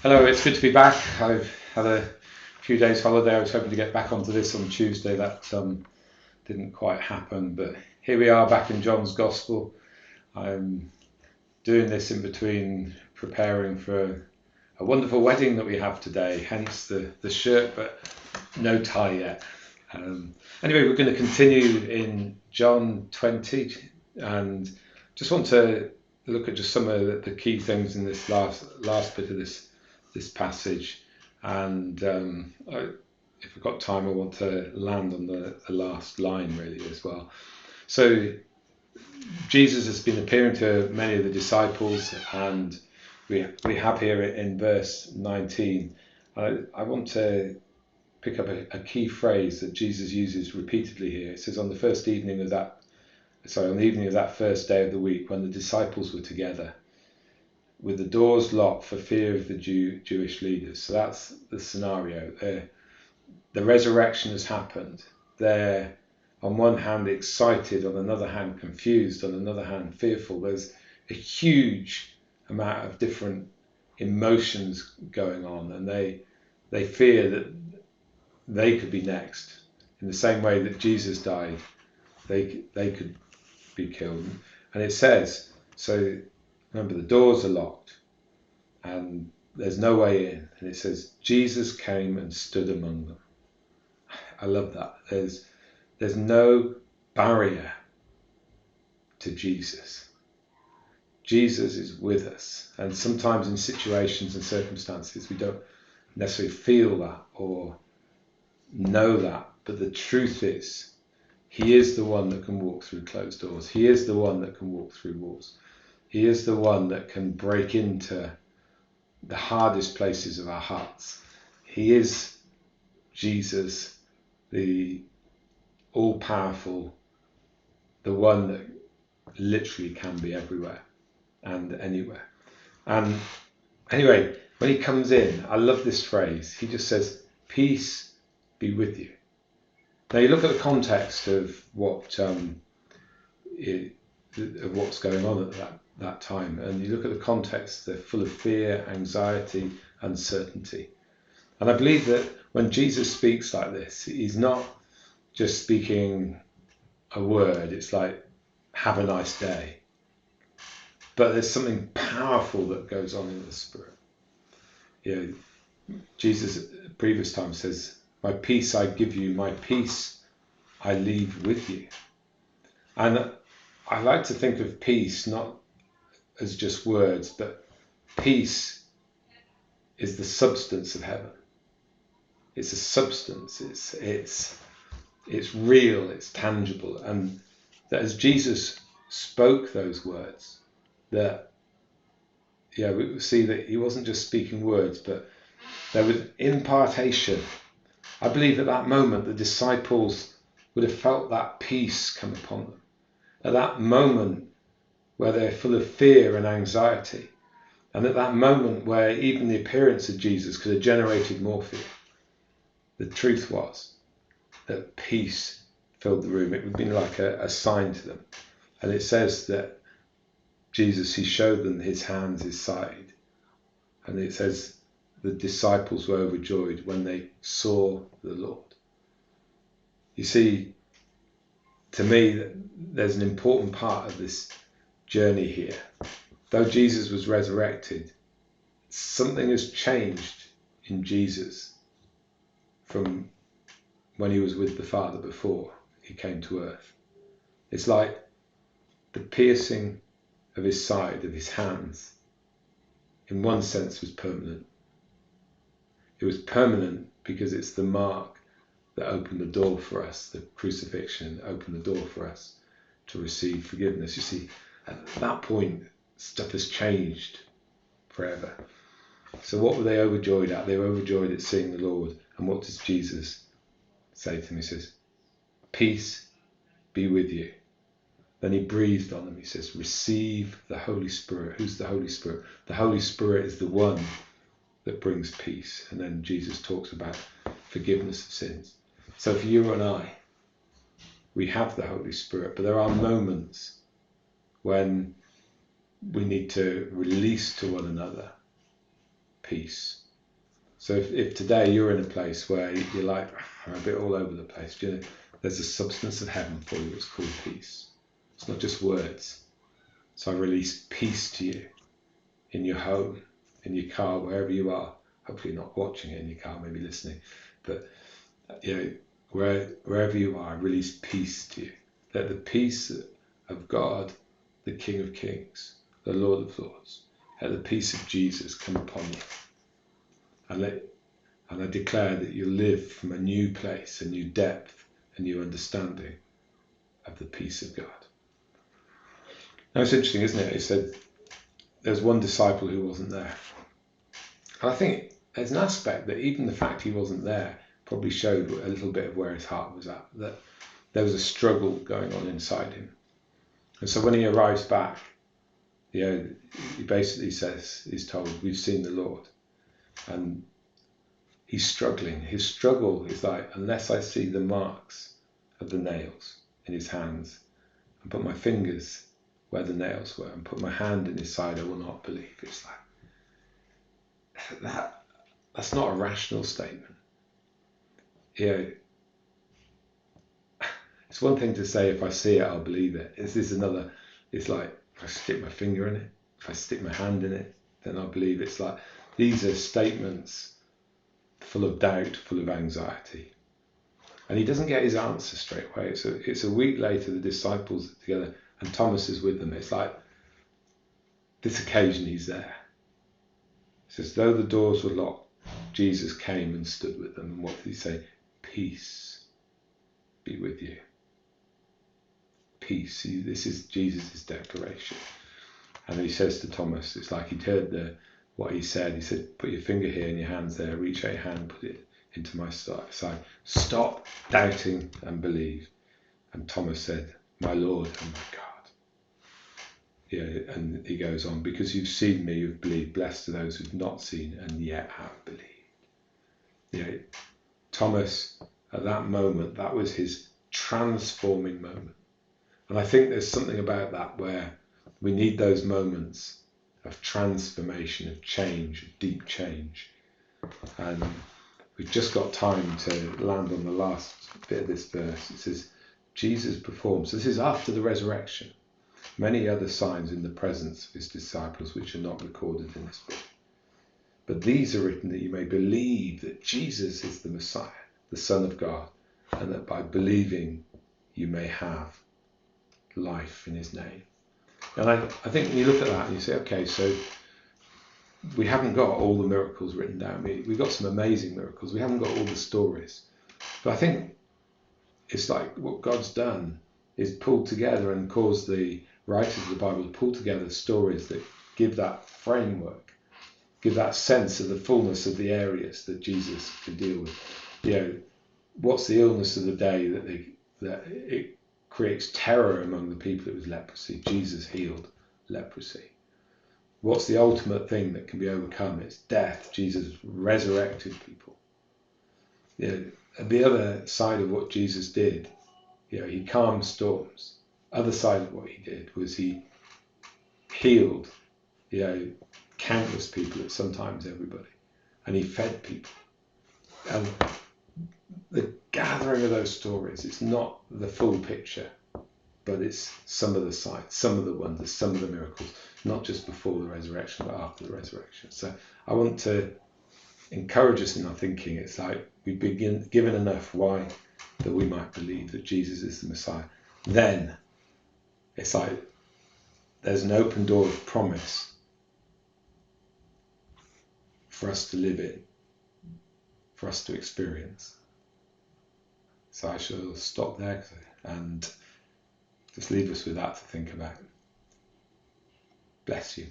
Hello, it's good to be back. I've had a few days holiday. I was hoping to get back onto this on Tuesday. That didn't quite happen, but here we are back in John's Gospel. I'm doing this in between preparing for a wonderful wedding that we have today, hence the shirt, but no tie yet. Anyway, we're going to continue in John 20 and just want to look at just some of the key things in this last bit of this passage. And if I've got time, I want to land on the last line really as well. So Jesus has been appearing to many of the disciples, and we have here in verse 19. I want to pick up a key phrase that Jesus uses repeatedly here. It says, on the evening of that first day of the week, when the disciples were together, with the doors locked for fear of the Jewish leaders. So that's the scenario. The resurrection has happened. They're on one hand excited, on another hand confused, on another hand fearful. There's a huge amount of different emotions going on, and they fear that they could be next. In the same way that Jesus died, they could be killed. And it says, so remember, the doors are locked and there's no way in. And it says, Jesus came and stood among them. I love that. There's no barrier to Jesus. Jesus is with us. And sometimes in situations and circumstances, we don't necessarily feel that or know that. But the truth is, he is the one that can walk through closed doors. He is the one that can walk through walls. He is the one that can break into the hardest places of our hearts. He is Jesus, the all-powerful, the one that literally can be everywhere and anywhere. And anyway, when he comes in, I love this phrase. He just says, peace be with you. Now you look at the context of what's going on at that time, and you look at the context, they're full of fear, anxiety, uncertainty. And I believe that when Jesus speaks like this, he's not just speaking a word. It's like, have a nice day. But there's something powerful that goes on in the spirit. Jesus at previous time says, my peace I give you, my peace I leave with you. And I like to think of peace not as just words, but peace is the substance of heaven. It's a substance. It's real. It's tangible. And that as Jesus spoke those words, that we see that he wasn't just speaking words, but there was impartation. I believe at that moment the disciples would have felt that peace come upon them. At that moment where they're full of fear and anxiety, and at that moment where even the appearance of Jesus could have generated more fear, the truth was that peace filled the room. It would have been like a sign to them. And it says that Jesus, he showed them his hands, his side. And it says the disciples were overjoyed when they saw the Lord. You see, to me, there's an important part of this journey here. Though Jesus was resurrected, something has changed in Jesus from when he was with the Father before he came to earth. It's like the piercing of his side, of his hands, in one sense was permanent. It was permanent because it's the mark that opened the door for us. The crucifixion opened the door for us to receive forgiveness. You see, at that point, stuff has changed forever. So what were they overjoyed at? They were overjoyed at seeing the Lord. And what does Jesus say to them? He says, peace be with you. Then he breathed on them. He says, receive the Holy Spirit. Who's the Holy Spirit? The Holy Spirit is the one that brings peace. And then Jesus talks about forgiveness of sins. So for you and I, we have the Holy Spirit, but there are moments when we need to release to one another peace. So if today you're in a place where you're like, I'm a bit all over the place, there's a substance of heaven for you. It's called peace. It's not just words. So I release peace to you in your home, in your car, wherever you are. Hopefully you're not watching it in your car, maybe listening. But wherever you are, I release peace to you. Let the peace of God, the King of Kings, the Lord of Lords, let the peace of Jesus come upon you. And I declare that you live from a new place, a new depth, a new understanding of the peace of God. Now it's interesting, isn't it? He said there's one disciple who wasn't there. And I think there's an aspect that even the fact he wasn't there probably showed a little bit of where his heart was at, that there was a struggle going on inside him. And so when he arrives back, he basically says, he's told, we've seen the Lord. And he's struggling. His struggle is like, unless I see the marks of the nails in his hands and put my fingers where the nails were and put my hand in his side, I will not believe. It's like, that's not a rational statement. It's one thing to say, if I see it, I'll believe it. This is another. It's like, if I stick my finger in it, if I stick my hand in it, then I'll believe. It's like, these are statements full of doubt, full of anxiety. And he doesn't get his answer straight away. It's a week later, the disciples are together and Thomas is with them. It's like, this occasion he's there. It says, though the doors were locked, Jesus came and stood with them. And what did he say? Peace be with you. Peace. This is Jesus' declaration. And he says to Thomas, it's like he'd heard what he said. He said, put your finger here and your hands there. Reach out your hand, put it into my side. Stop doubting and believe. And Thomas said, my Lord and my God. And he goes on, because you've seen me, you've believed. Blessed are those who've not seen and yet have believed. Thomas, at that moment, that was his transforming moment. And I think there's something about that where we need those moments of transformation, of change, of deep change. And we've just got time to land on the last bit of this verse. It says, Jesus performs. This is after the resurrection. Many other signs in the presence of his disciples which are not recorded in this book. But these are written that you may believe that Jesus is the Messiah, the Son of God, and that by believing you may have life in his name. And I think when you look at that and you say, okay, so we haven't got all the miracles written down. We've got some amazing miracles. We haven't got all the stories. But I think it's like what God's done is pulled together and caused the writers of the Bible to pull together stories that give that framework, give that sense of the fullness of the areas that Jesus could deal with. What's the illness of the day that it creates terror among the people with leprosy? Jesus healed leprosy. What's the ultimate thing that can be overcome? It's death. Jesus resurrected people. The other side of what Jesus did, he calmed storms. Other side of what he did was he healed, countless people, sometimes everybody, and he fed people. And the gathering of those stories, it's not the full picture, but it's some of the signs, some of the wonders, some of the miracles, not just before the resurrection, but after the resurrection. So I want to encourage us in our thinking. It's like we've been given enough why that we might believe that Jesus is the Messiah. Then it's like there's an open door of promise for us to live in, for us to experience. So I shall stop there and just leave us with that to think about. Bless you.